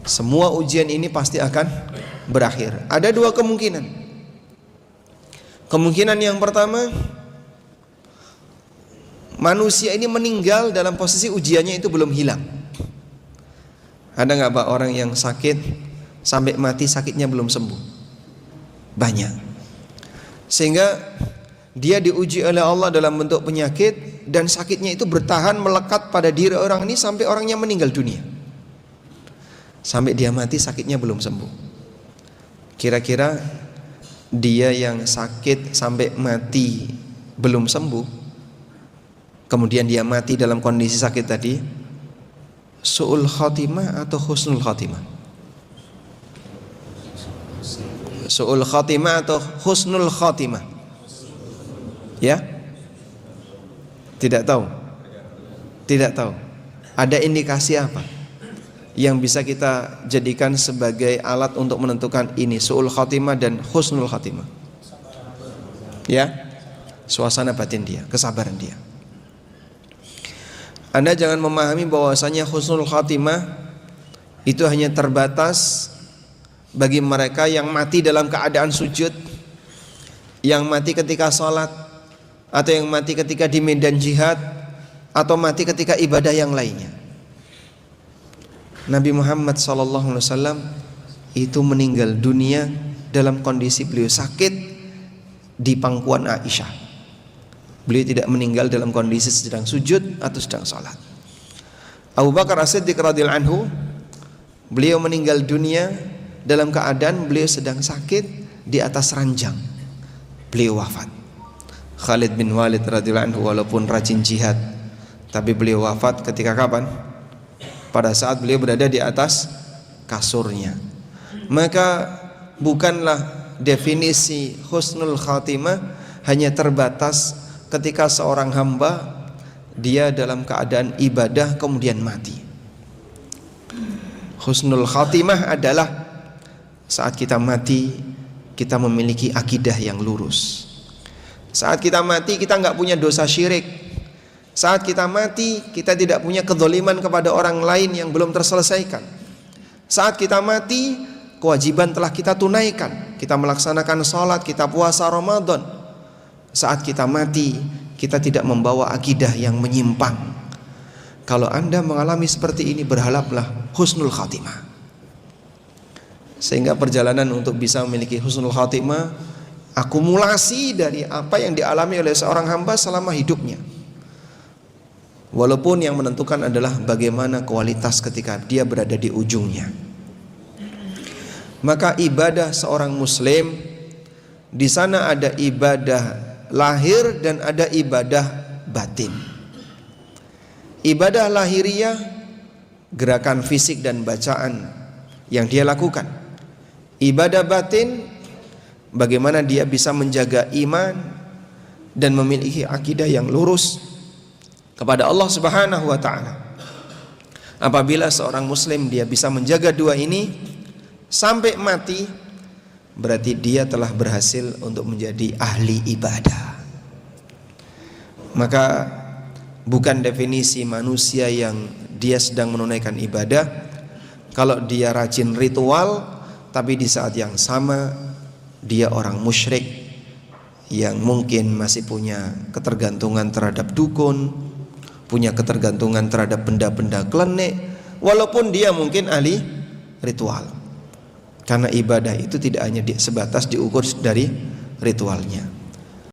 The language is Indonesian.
Semua ujian ini pasti akan berakhir. Ada dua kemungkinan. Kemungkinan yang pertama, manusia ini meninggal dalam posisi ujiannya itu belum hilang. Ada nggak Pak orang yang sakit sampai mati sakitnya belum sembuh? Banyak. Sehingga dia diuji oleh Allah dalam bentuk penyakit, dan sakitnya itu bertahan melekat pada diri orang ini sampai orangnya meninggal dunia. Sampai dia mati sakitnya belum sembuh. Kira-kira dia yang sakit sampai mati belum sembuh, kemudian dia mati dalam kondisi sakit tadi, su'ul khatimah atau husnul khatimah? Su'ul khatimah atau husnul khatimah? Ya? Tidak tahu. Tidak tahu. Ada indikasi apa yang bisa kita jadikan sebagai alat untuk menentukan ini su'ul khatimah dan husnul khatimah? Ya? Suasana batin dia, kesabaran dia. Anda jangan memahami bahwasanya husnul khatimah itu hanya terbatas bagi mereka yang mati dalam keadaan sujud, yang mati ketika sholat, atau yang mati ketika di medan jihad, atau mati ketika ibadah yang lainnya. Nabi Muhammad SAW itu meninggal dunia dalam kondisi beliau sakit di pangkuan Aisyah. Beliau tidak meninggal dalam kondisi sedang sujud atau sedang sholat. Abu Bakar As-Siddiq radhiyallahu anhu, beliau meninggal dunia dalam keadaan beliau sedang sakit di atas ranjang. Beliau wafat. Khalid bin Walid radhiyallahu anhu walaupun rajin jihad, tapi beliau wafat ketika kapan? Pada saat beliau berada di atas kasurnya. Maka bukanlah definisi husnul khatimah hanya terbatas ketika seorang hamba dia dalam keadaan ibadah kemudian mati. Husnul khatimah adalah saat kita mati kita memiliki akidah yang lurus. Saat kita mati kita nggak punya dosa syirik. Saat kita mati kita tidak punya kedzaliman kepada orang lain yang belum terselesaikan. Saat kita mati kewajiban telah kita tunaikan. Kita melaksanakan sholat, kita puasa Ramadan. Saat kita mati kita tidak membawa akidah yang menyimpang. Kalau Anda mengalami seperti ini, berharaplah husnul khatimah. Sehingga perjalanan untuk bisa memiliki husnul khatimah akumulasi dari apa yang dialami oleh seorang hamba selama hidupnya. Walaupun yang menentukan adalah bagaimana kualitas ketika dia berada di ujungnya. Maka ibadah seorang muslim, di sana ada ibadah lahir dan ada ibadah batin. Ibadah lahiriah, gerakan fisik dan bacaan yang dia lakukan. Ibadah batin, bagaimana dia bisa menjaga iman dan memiliki akidah yang lurus kepada Allah Subhanahu wa ta'ala. Apabila seorang muslim dia bisa menjaga dua ini sampai mati, berarti dia telah berhasil untuk menjadi ahli ibadah. Maka bukan definisi manusia yang dia sedang menunaikan ibadah kalau dia rajin ritual tapi di saat yang sama dia orang musyrik yang mungkin masih punya ketergantungan terhadap dukun, punya ketergantungan terhadap benda-benda klenik, walaupun dia mungkin ahli ritual. Karena ibadah itu tidak hanya sebatas diukur dari ritualnya.